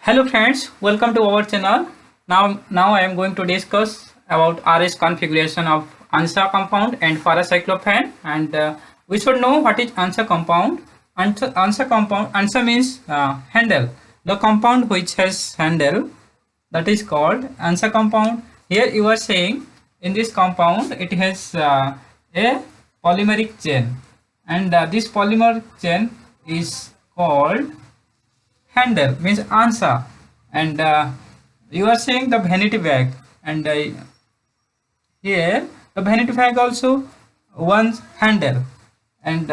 Hello friends, welcome to our channel. Now I am going to discuss about RS configuration of ANSA compound and paracyclophane, and we should know what is ANSA compound. ANSA means handle. The compound which has handle, that is called ANSA compound. Here you are saying in this compound it has a polymeric chain, and this polymer chain is called handle, means answer. And you are saying the vanity bag, and here the vanity bag also one handle, and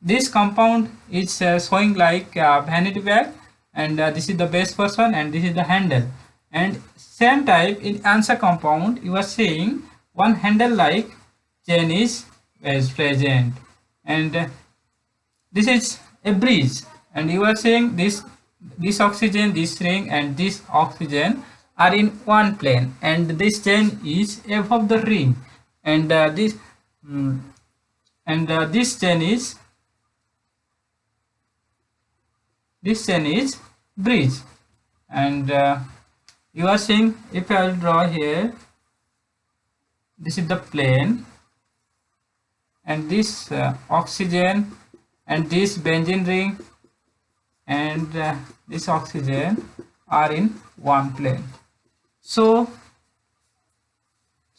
this compound is showing like vanity bag, and this is the base person and this is the handle. And same type in answer compound you are saying one handle like chain is present, and this is a bridge, and you are saying this oxygen, this ring and this oxygen are in one plane, and this chain is above the ring, and mm, this chain is bridge. And you are saying, if I will draw here, this is the plane, and this oxygen and this benzene ring and this oxygen are in one plane. So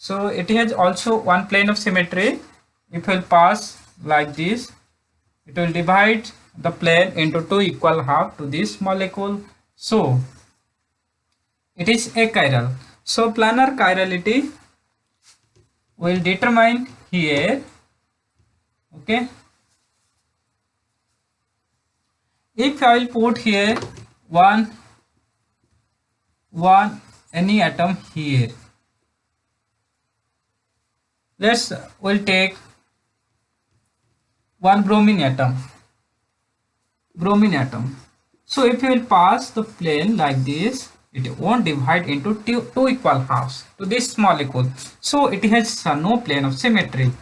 it has also one plane of symmetry. If it will pass like this, it will divide the plane into two equal half to this molecule. So it is achiral. So planar chirality will determine here. Okay. If I will put here one any atom here, we'll take one bromine atom. So if you will pass the plane like this, it won't divide into two equal halves to this molecule. So it has no plane of symmetry.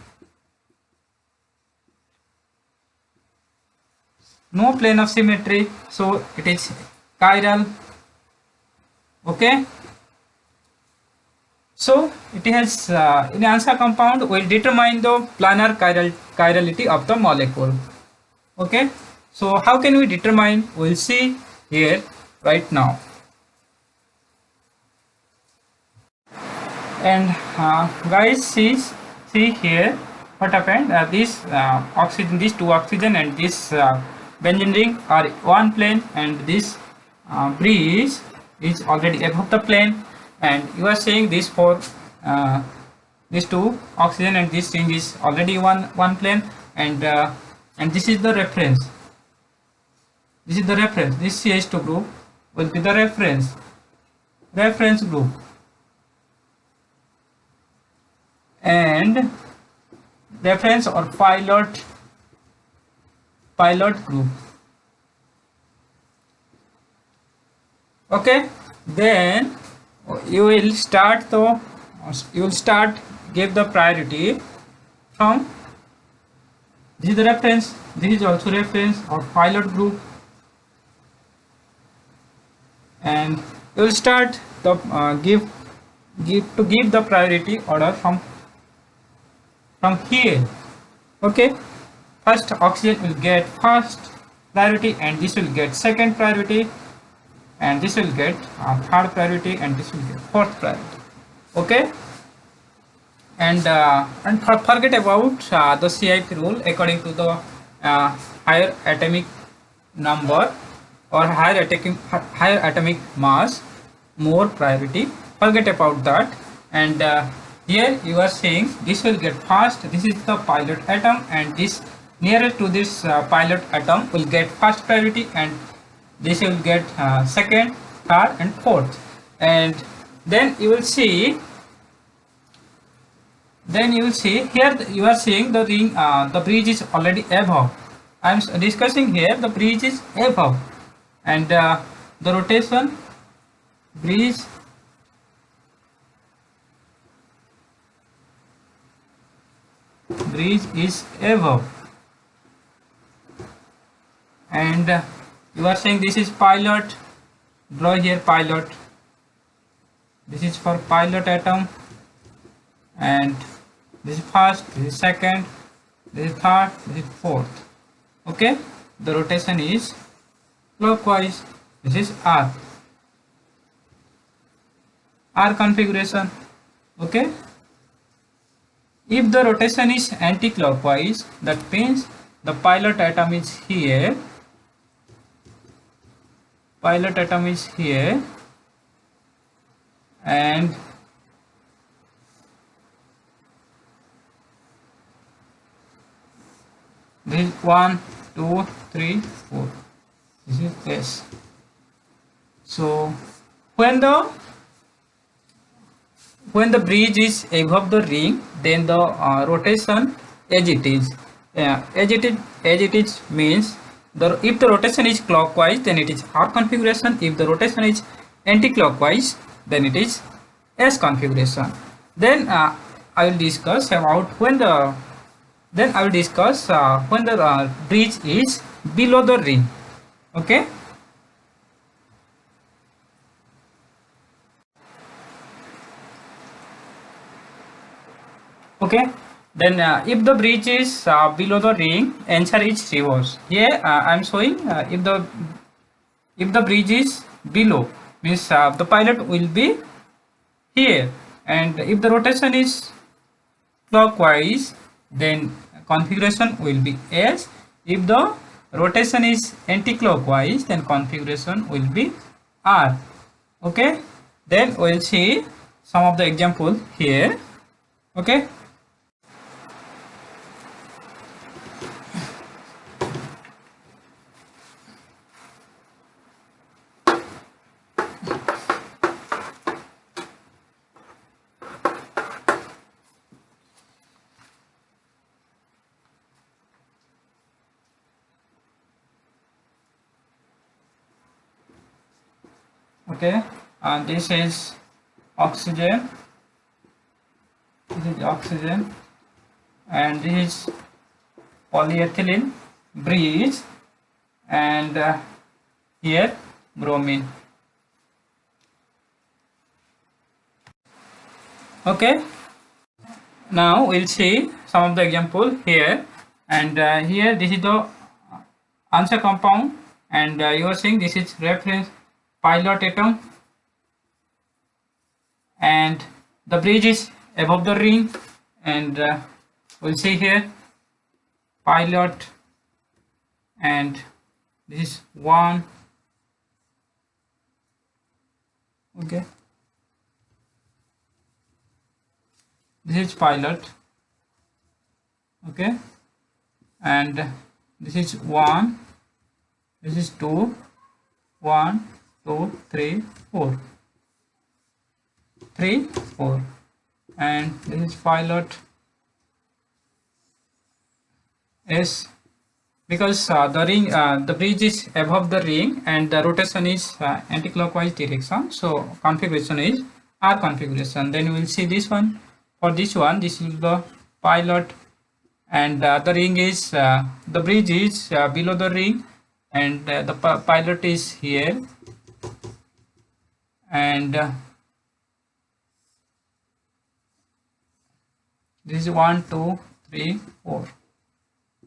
No plane of symmetry, so it is chiral. Okay, so it has in ANSA compound will determine the planar chirality of the molecule. Okay, so how can we determine? We'll see here right now. And guys, see here what happened. This oxygen, these two oxygen and this benzene ring are one plane, and this bridge is already above the plane, and you are saying this for these two oxygen and this ring is already one plane, and this is the reference. This is the reference. This CH2 group will be the reference group, and reference or pilot group. Okay, then you will start give the priority from this is the reference, this is also reference or pilot group, and you will start the give the priority order from here. Okay, first oxygen will get first priority, and this will get second priority, and this will get third priority, and this will get fourth priority. Okay, and forget about the CIP rule. According to the higher atomic number or higher atomic mass, more priority. Forget about that. And here you are saying this will get first, this is the pilot atom, and this nearer to this pilot atom will get first priority, and this will get second, third and fourth. And then you will see here you are seeing the ring, the bridge is already above. I am discussing here the bridge is above, and the rotation bridge is above, and you are saying this is pilot, draw here pilot. This is for pilot atom, and this is first, this is second, this is third, this is fourth. Okay, the rotation is clockwise. This is R configuration. Okay, if the rotation is anti-clockwise, that means the pilot atom is here, pilot atom is here, and this is 1, 2, 3, 4. This is S. So when the bridge is above the ring, then the rotation as it is. As it is means if the rotation is clockwise, then it is R configuration. If the rotation is anti-clockwise, then it is S configuration. Then I will discuss about when the bridge is below the ring. Okay. Okay, then if the bridge is below the ring, answer is reverse. Here I am showing if the bridge is below, means the pilot will be here, and if the rotation is clockwise, then configuration will be S. If the rotation is anti-clockwise, then configuration will be R. Okay, then we will see some of the example here. Okay. Okay, and this is oxygen, and this is polyethylene bridge, and here bromine. Okay, now we'll see some of the example here, and here this is the answer compound, and you are saying this is reference pilot atom, and the bridge is above the ring, and we'll see here pilot, and this is 1. Okay, this is pilot. Okay, and this is 1, this is 2, 1, 2, 3, 4, 3, 4, and this is pilot S, because the bridge is above the ring and the rotation is anti-clockwise direction, so configuration is R configuration. Then we will see this one. For this one, this is the pilot, and the ring is the bridge is below the ring, and the pilot is here, and this is 1, 2, 3, 4,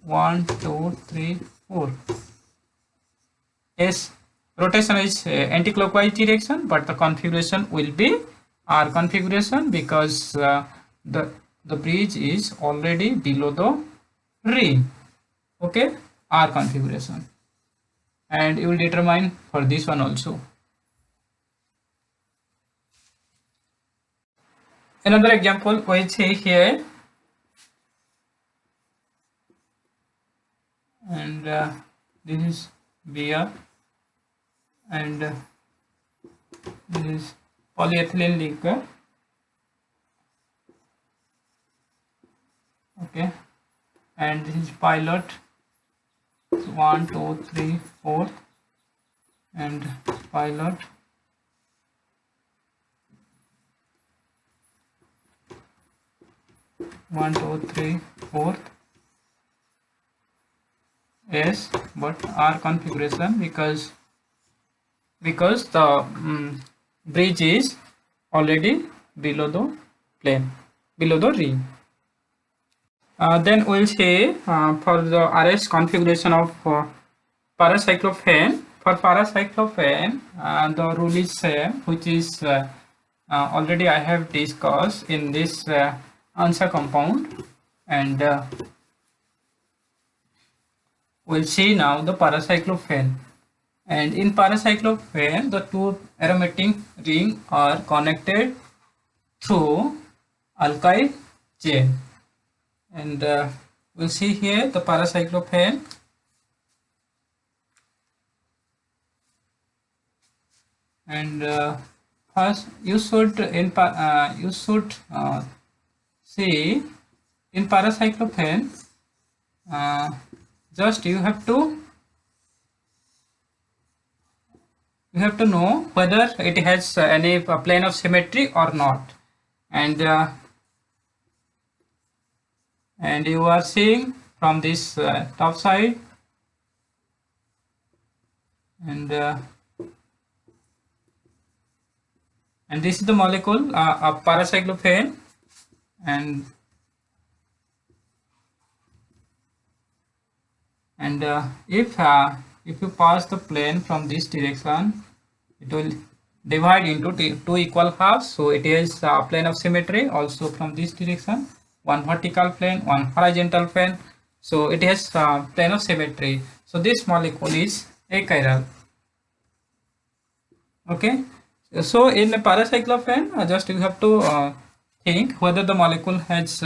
1, 2, 3, 4. S rotation is anti-clockwise direction, but the configuration will be R configuration, because the bridge is already below the ring. Okay, R configuration, and you will determine for this one also. Another example we see here, and this is beer, and this is polyethylene liquor. Okay, and this is pilot. So 1, 2, 3, 4, and pilot. One, two, three, fourth. S, but R configuration, because because the bridge is already below the plane, below the ring. Then we'll say for the RS configuration of paracyclophane. For paracyclophane, the rule is same, which is already I have discussed in this answer compound, and we'll see now the paracyclophane. And in paracyclophane, the two aromatic rings are connected through alkyl chain. And we'll see here the paracyclophane. And first you should see in paracyclophane, just you have to know whether it has any plane of symmetry or not. And you are seeing from this top side, and this is the molecule of paracyclophane. And if you pass the plane from this direction, it will divide into two equal halves, so it is plane of symmetry. Also from this direction, one vertical plane, one horizontal plane, so it has plane of symmetry. So this molecule is achiral. Okay, so in the paracyclophane, just you have to think whether the molecule has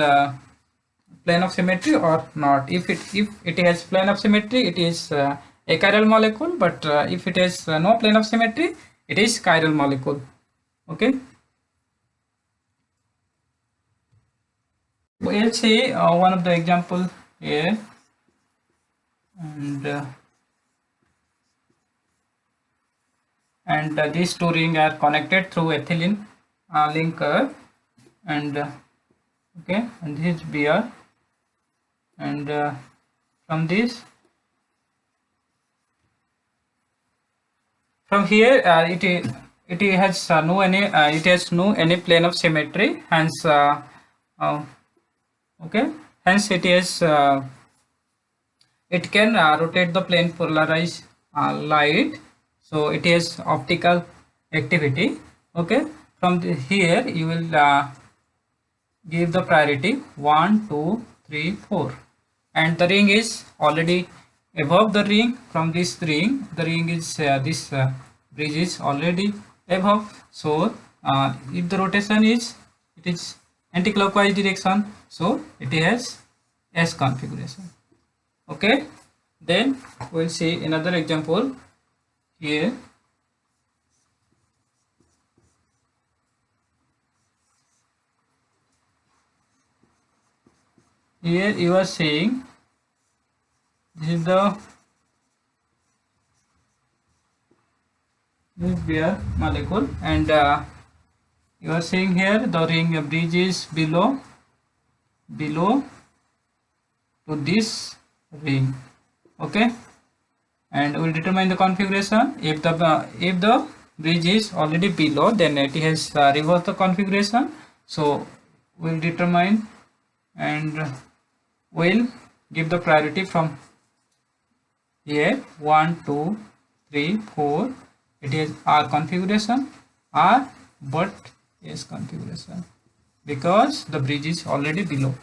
plane of symmetry or not. If it has plane of symmetry, it is achiral molecule, but if it has no plane of symmetry, it is chiral molecule. Okay, we'll see one of the example here. And these two rings are connected through ethylene linker. And okay, and this is Br. And from here, it has no any plane of symmetry. Hence, okay, hence it is it can rotate the plane polarized light. So it is optical activity. Okay, from here you will give the priority 1, 2, 3, 4, and the ring is already above the ring. From this ring, the ring is this bridge is already above. So if the rotation is anti-clockwise direction, so it has S configuration. Okay, then we'll see another example here. Here you are saying this is the Br molecule, and you are saying here the ring bridge is below to this ring. Okay, and we'll determine the configuration. If the bridge is already below, then it has reversed the configuration. So we'll determine, and we'll give the priority from here 1, 2, 3, 4. It is R configuration, R but S configuration, because the bridge is already below,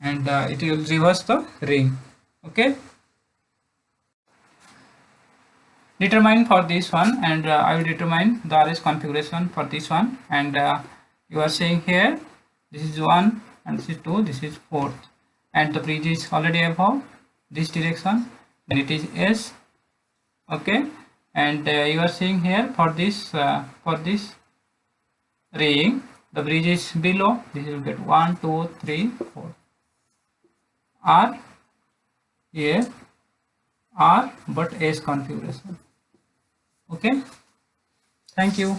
and it will reverse the ring. Okay, determine for this one, and I will determine the RS configuration for this one. And you are saying here this is 1, and this is 2, this is 4, and the bridge is already above this direction, then it is S. Okay, and you are seeing here for this ring, the bridge is below. This will get 1, 2, 3, 4. R here, R but S configuration. Okay, thank you.